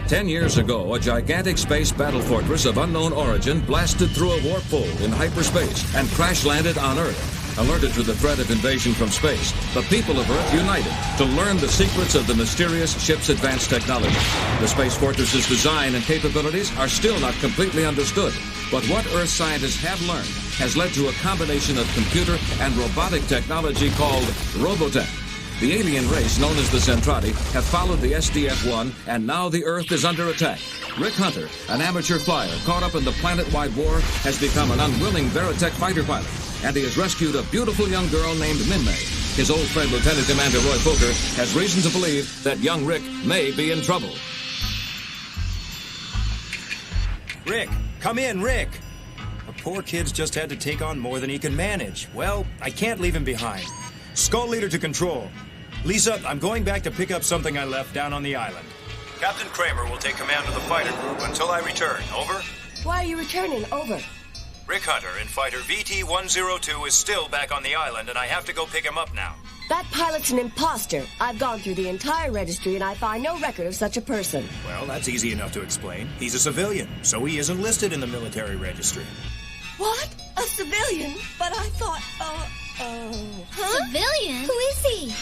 10 years ago, a gigantic space battle fortress of unknown origin blasted through a warp hole in hyperspace and crash-landed on Earth. Alerted to the threat of invasion from space, the people of Earth united to learn the secrets of the mysterious ship's advanced technology. The Space Fortress's design and capabilities are still not completely understood, but what Earth scientists have learned has led to a combination of computer and robotic technology called Robotech. The alien race known as the Zentraedi have followed the SDF-1, and now the Earth is under attack. Rick Hunter, an amateur flyer caught up in the planet-wide war, has become an unwilling Veritech fighter pilot, and he has rescued a beautiful young girl named Minmei. His old friend, Lieutenant Commander Roy Foker, has reason to believe that young Rick may be in trouble. Rick, come in, Rick! The poor kid's just had to take on more than he can manage. Well, I can't leave him behind. Skull Leader to control. Lisa, I'm going back to pick up something I left down on the island. Captain Kramer will take command of the fighter group until I return. Over? Why are you returning? Over. Rick Hunter in fighter VT-102 is still back on the island, and I have to go pick him up now. That pilot's an imposter. I've gone through the entire registry, and I find no record of such a person. Well, that's easy enough to explain. He's a civilian, so he isn't listed in the military registry. What? A civilian? But I thought, Huh? Civilian? Who is he?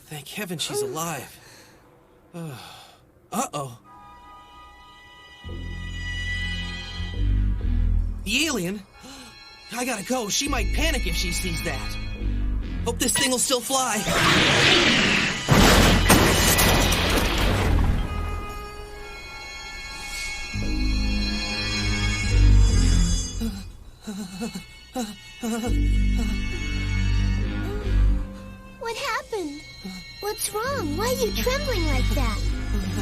Thank heaven she's alive. Uh-oh. The alien? I gotta go. She might panic if she sees that. Hope this thing will still fly. What happened? What's wrong? Why are you trembling like that?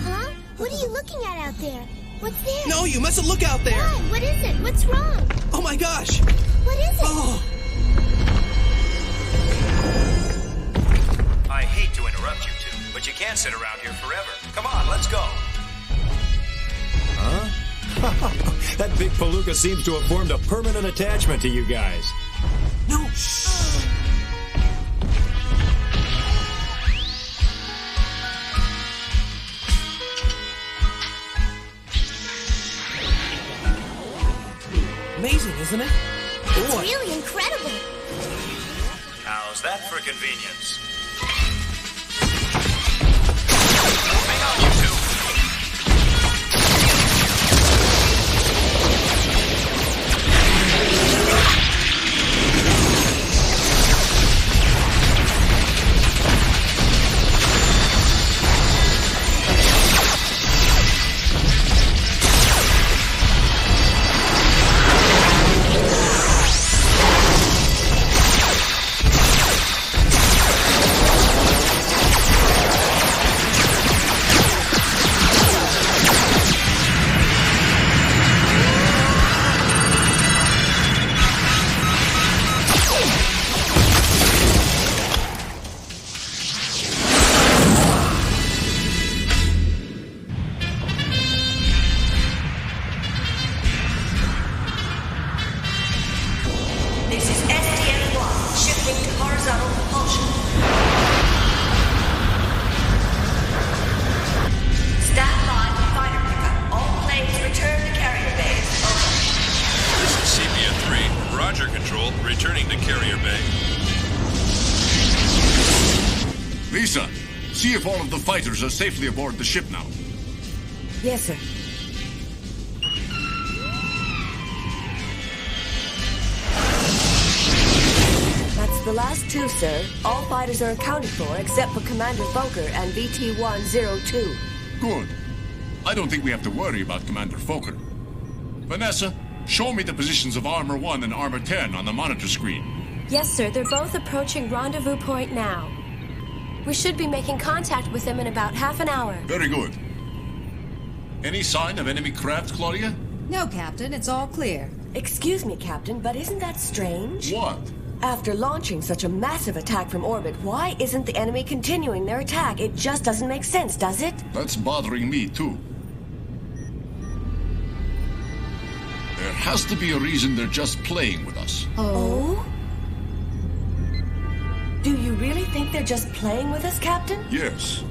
Huh? What are you looking at out there? What's there? No, you mustn't look out there! Why? What is it? What's wrong? Oh my gosh! What is it? Oh! I hate to interrupt you two, but you can't sit around here forever. Come on, let's go. Huh? That big palooka seems to have formed a permanent attachment to you guys. No! Shh! Amazing, isn't it? It's really incredible. How's that for convenience? Hang on, you two. Returning to carrier bay. Lisa, see if all of the fighters are safely aboard the ship now. Yes, sir. That's the last two, sir. All fighters are accounted for except for Commander Fokker and VT-102. Good. I don't think we have to worry about Commander Fokker. Vanessa, show me the positions of Armor 1 and Armor 10 on the monitor screen. Yes, sir. They're both approaching rendezvous point now. We should be making contact with them in about half an hour. Very good. Any sign of enemy craft, Claudia? No, Captain. It's all clear. Excuse me, Captain, but isn't that strange? What? After launching such a massive attack from orbit, why isn't the enemy continuing their attack? It just doesn't make sense, does it? That's bothering me, too. There has to be a reason they're just playing with us. Oh? Do you really think they're just playing with us, Captain? Yes.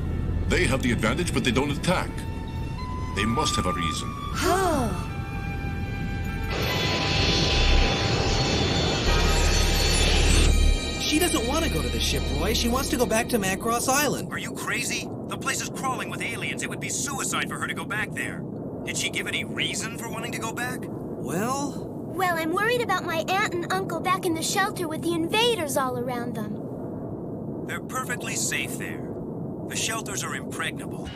They have the advantage, but they don't attack. They must have a reason. Huh. She doesn't want to go to the ship, Roy. She wants to go back to Macross Island. Are you crazy? The place is crawling with aliens. It would be suicide for her to go back there. Did she give any reason for wanting to go back? Well... Well, I'm worried about my aunt and uncle back in the shelter with the invaders all around them. They're perfectly safe there. The shelters are impregnable.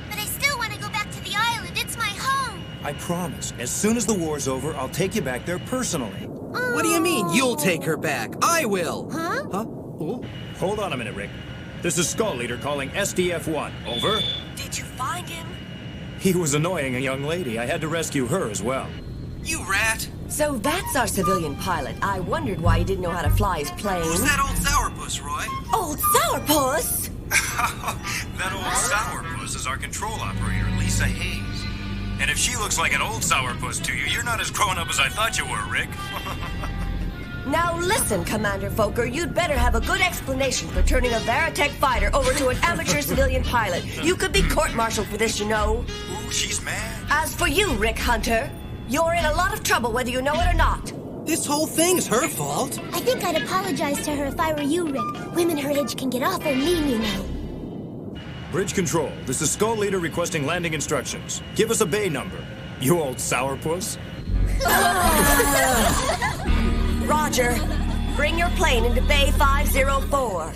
But I still want to go back to the island. It's my home. I promise, as soon as the war's over, I'll take you back there personally. What do you mean, you'll take her back? I will! Huh? Huh? Oh? Hold on a minute, Rick. This is Skull Leader calling SDF-1. Over. Did you find him? He was annoying a young lady. I had to rescue her as well. You rat! So that's our civilian pilot. I wondered why he didn't know how to fly his plane. Who's that old sourpuss, Roy? Old sourpuss? That old sourpuss is our control operator, Lisa Hayes. And if she looks like an old sourpuss to you, you're not as grown up as I thought you were, Rick. Now listen, Commander Fokker, you'd better have a good explanation for turning a Veritech fighter over to an amateur civilian pilot. You could be court-martialed for this, you know. Ooh, she's mad. As for you, Rick Hunter, you're in a lot of trouble whether you know it or not. This whole thing's her fault. I think I'd apologize to her if I were you, Rick. Women her age can get awful mean, you know. Bridge control. This is Skull Leader requesting landing instructions. Give us a bay number. You old sourpuss. Roger. Bring your plane into Bay 504.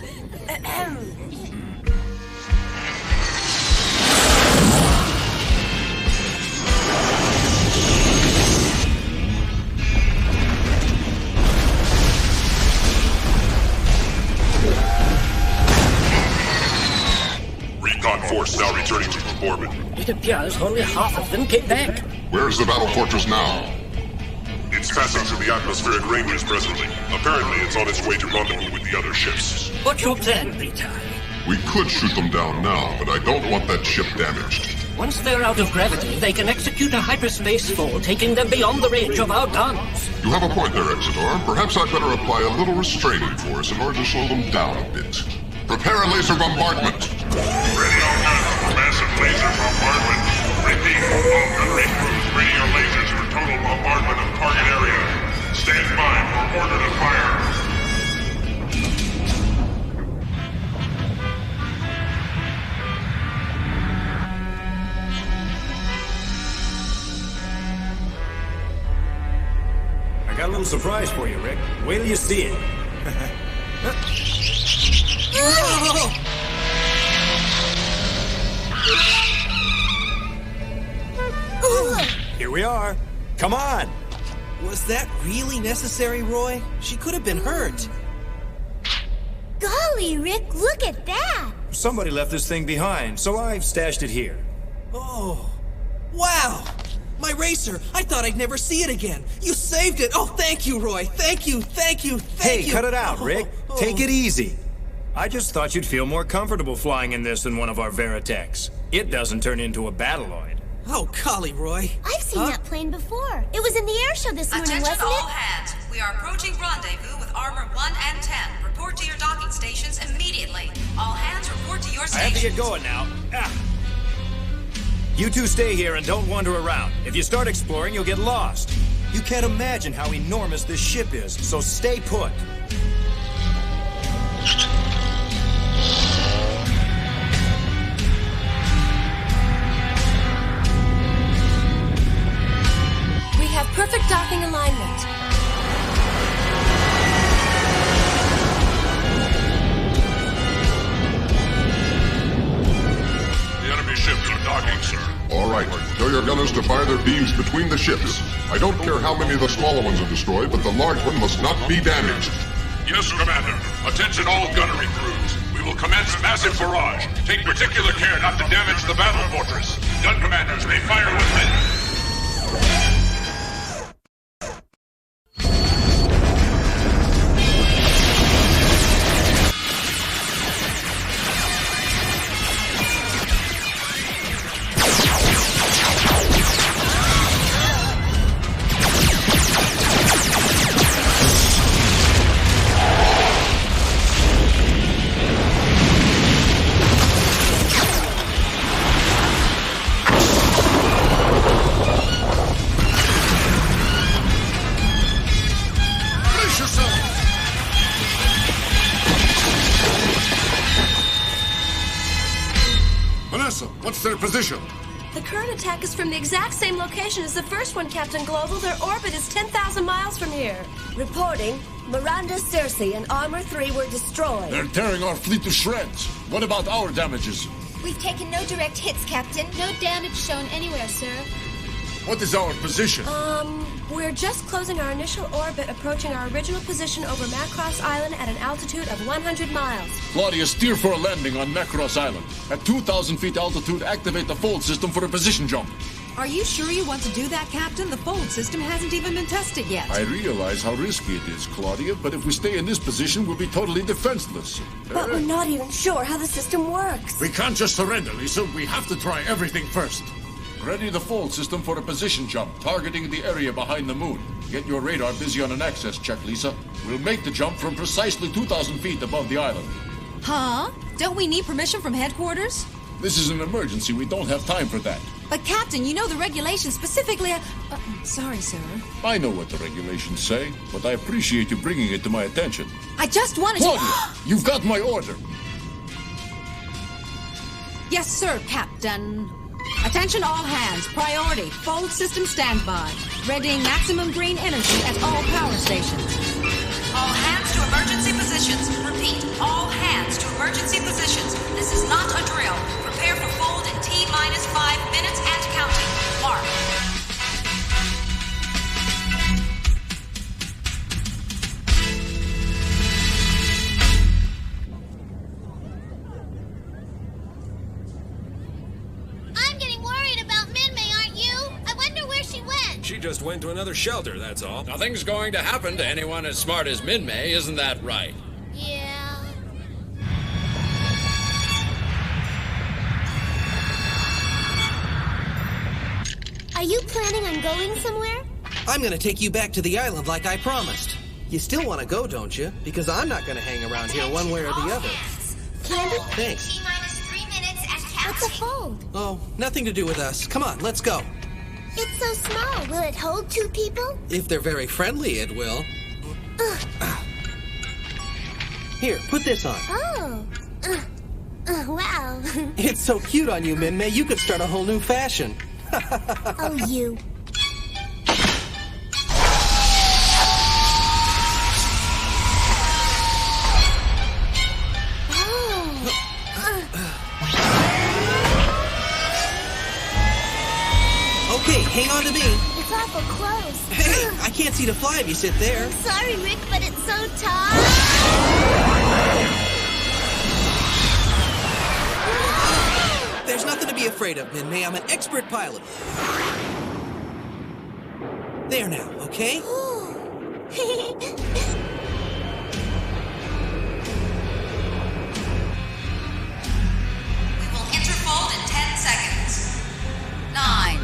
Recon force now returning to orbit. It appears only half of them came back. Where's the battle fortress now? It's passing through the atmospheric ranges presently. Apparently, it's on its way to rendezvous with the other ships. What's your plan, Rita? We could shoot them down now, but I don't want that ship damaged. Once they're out of gravity, they can execute a hyperspace fall, taking them beyond the range of our guns. You have a point there, Exeter. Perhaps I'd better apply a little restraining force in order to slow them down a bit. Prepare a laser bombardment. Ready all guns for massive laser bombardment. Repeat, all gunnery crews, ready your lasers for total bombardment of target area. Stand by for order to fire. I got a little surprise for you, Rick. Wait till you see it. Here we are. Come on. Was that really necessary, Roy? She could have been hurt. Golly, Rick, look at that! Somebody left this thing behind, so I've stashed it here. Oh, wow! My racer! I thought I'd never see it again. You saved it! Oh, thank you, Roy! Thank you, thank you, thank you! Hey, cut it out, Rick. Take it easy. I just thought you'd feel more comfortable flying in this than one of our Veritechs. It doesn't turn into a Battleoid. Oh, golly, Roy. I've seen that plane before. It was in the air show this morning, Attention wasn't all hands. We are approaching rendezvous with Armor 1 and 10. Report to your docking stations immediately. All hands report to your stations. I have to get going now. You two stay here and don't wander around. If you start exploring, you'll get lost. You can't imagine how enormous this ship is, so stay put. We have perfect docking alignment. right. Tell your gunners to fire their beams between the ships. I don't care how many of the smaller ones are destroyed, but the large one must not be damaged. Yes, Commander. Attention all gunnery crews. We will commence massive barrage. Take particular care not to damage the battle fortress. Gun commanders may fire with men. What's their position? The current attack is from the exact same location as the first one, Captain Gloval. Their orbit is 10,000 miles from here. Reporting, Miranda, Circe, and Armor 3 were destroyed. They're tearing our fleet to shreds. What about our damages? We've taken no direct hits, Captain. No damage shown anywhere, sir. What is our position? We're just closing our initial orbit, approaching our original position over Macross Island at an altitude of 100 miles. Claudia, steer for a landing on Macross Island. At 2,000 feet altitude, activate the fold system for a position jump. Are you sure you want to do that, Captain? The fold system hasn't even been tested yet. I realize how risky it is, Claudia, but if we stay in this position, we'll be totally defenseless. But we're not even sure how the system works. We can't just surrender, Lisa. We have to try everything first. Ready the fold system for a position jump, targeting the area behind the moon. Get your radar busy on an access check, Lisa. We'll make the jump from precisely 2,000 feet above the island. Huh? Don't we need permission from headquarters? This is an emergency. We don't have time for that. But, Captain, you know the regulations specifically... sorry, sir. I know what the regulations say, but I appreciate you bringing it to my attention. I just wanted Claudia, to... you've got my order. Yes, sir, Captain. Attention all hands. Priority. Fold system standby. Readying maximum green energy at all power stations. All hands to emergency positions. Repeat, all hands to emergency positions. This is not a drill. Prepare for fold in T-minus 5 minutes and counting. Mark. She just went to another shelter, that's all. Nothing's going to happen to anyone as smart as Minmei, isn't that right? Yeah. Are you planning on going somewhere? I'm gonna take you back to the island like I promised. You still want to go, don't you? Because I'm not gonna hang around here one way or the other. Candy? Thanks. T-minus 3 minutes and counting. What's a fold? Oh, nothing to do with us. Come on, let's go. It's so small. Will it hold 2 people? If they're very friendly, it will. Here, put this on. Oh. Wow. It's so cute on you, Minmei. You could start a whole new fashion. Oh, you. Okay, hang on to me. It's awful close. Hey, I can't see to fly if you sit there. Sorry, Rick, but it's so tough. There's nothing to be afraid of, Minmei. I'm an expert pilot. There now, okay? We will interfold in 10 seconds. 9,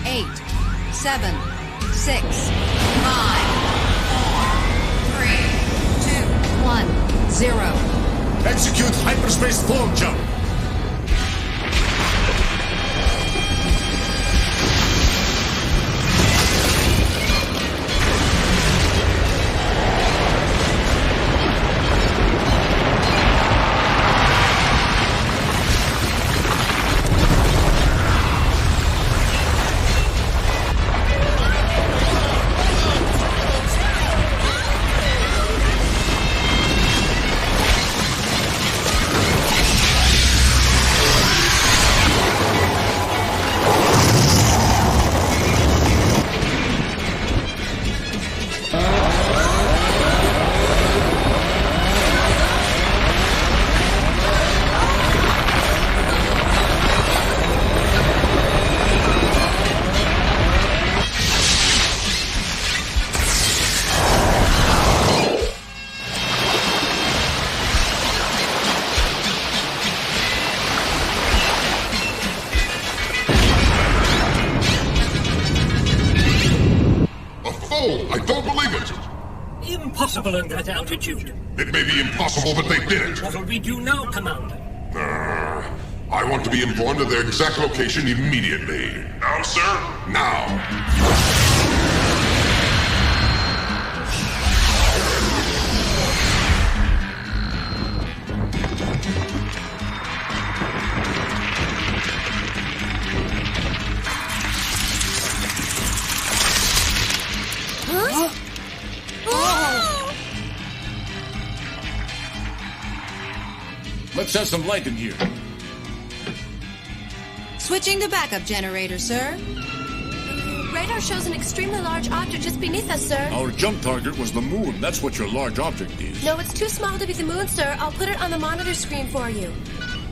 8, 7, 6, 5, 4, 3, 2, 1, 0. Execute hyperspace fold jump. impossible at that altitude. It may be impossible, but they did it. What'll we do now, Commander? I want to be informed of their exact location immediately. Now, sir? Now. Let's have some light in here. Switching to backup generator, sir. Radar shows an extremely large object just beneath us, sir. Our jump target was the moon. That's what your large object is. No, it's too small to be the moon, sir. I'll put it on the monitor screen for you.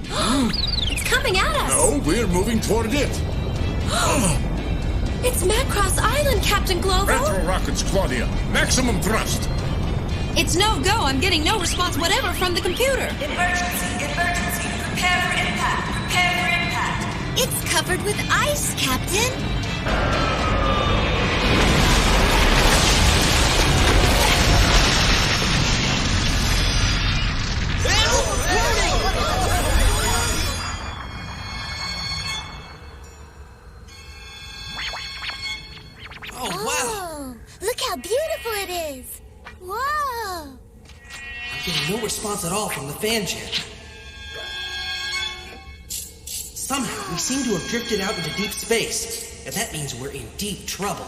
It's coming at us! No, we're moving toward it. It's Macross Island, Captain Gloval! Retro rockets, Claudia. Maximum thrust. It's no go. I'm getting no response whatever from the computer. Emergency! Emergency! Prepare for impact! Prepare for impact! It's covered with ice, Captain. Oh, wow! Look how beautiful it is! Whoa! I'm getting no response at all from the fan jet. Somehow, we seem to have drifted out into deep space, and that means we're in deep trouble.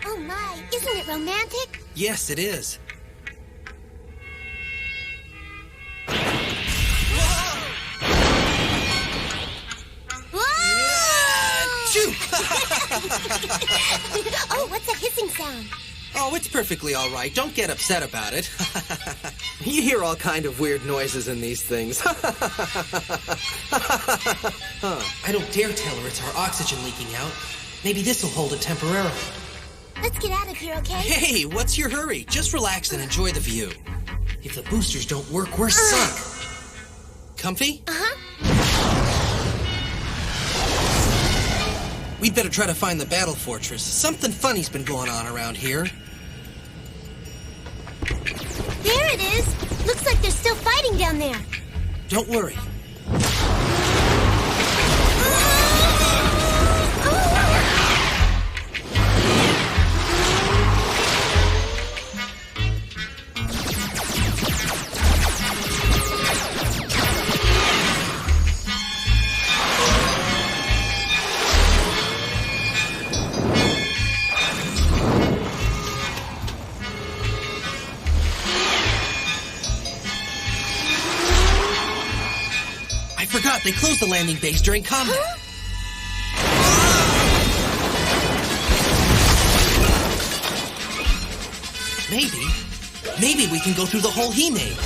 Oh my, isn't it romantic? Yes, it is. Oh, what's that hissing sound? Oh, it's perfectly all right. Don't get upset about it. You hear all kind of weird noises in these things. I don't dare tell her it's our oxygen leaking out. Maybe this'll hold it temporarily. Let's get out of here, okay? Hey, what's your hurry? Just relax and enjoy the view. If the boosters don't work, we're sunk. Comfy? Uh-huh. We'd better try to find the battle fortress. Something funny's been going on around here. There it is! Looks like they're still fighting down there. Don't worry. They closed the landing base during combat. Maybe we can go through the hole he made.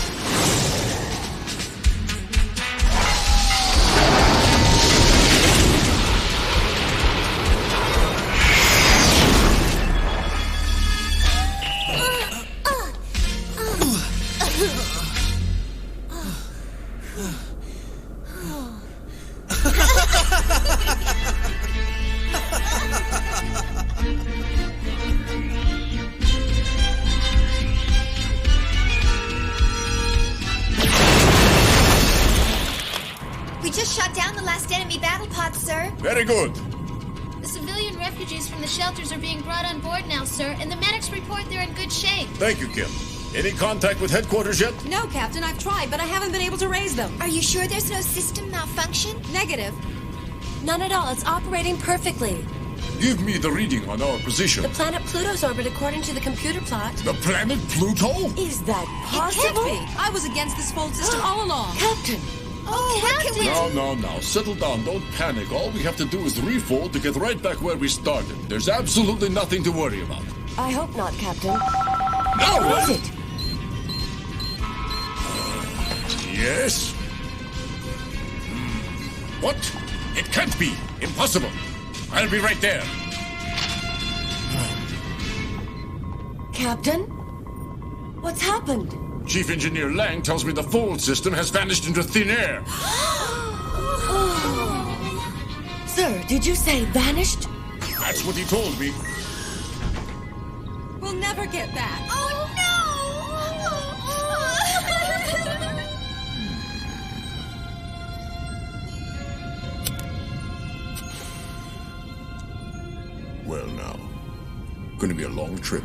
Very good. The civilian refugees from the shelters are being brought on board now, sir, and the medics report they're in good shape. Thank you, Kim. Any contact with headquarters yet? No, Captain, I've tried, but I haven't been able to raise them. Are you sure there's no system malfunction? Negative. None at all. It's operating perfectly. Give me the reading on our position. The planet Pluto's orbit according to the computer plot. The planet Pluto? Is that possible? It can't be. I was against this fold system all along. Captain! Captain! Now. Settle down. Don't panic. All we have to do is refold to get right back where we started. There's absolutely nothing to worry about. I hope not, Captain. No! What is it? Yes? What? It can't be. Impossible. I'll be right there. Captain? What's happened? Chief Engineer Lang tells me the fold system has vanished into thin air. Sir, did you say vanished? That's what he told me. We'll never get back. Oh, no! Going to be a long trip.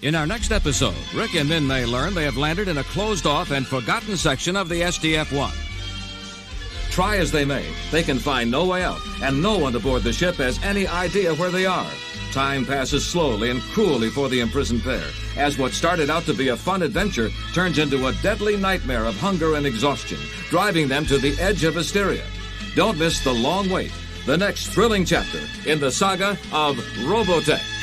In our next episode, Rick and Minmei learn they have landed in a closed-off and forgotten section of the SDF-1. Try as they may, they can find no way out, and no one aboard the ship has any idea where they are. Time passes slowly and cruelly for the imprisoned pair, as what started out to be a fun adventure turns into a deadly nightmare of hunger and exhaustion, driving them to the edge of hysteria. Don't miss The Long Wait, the next thrilling chapter in the saga of Robotech.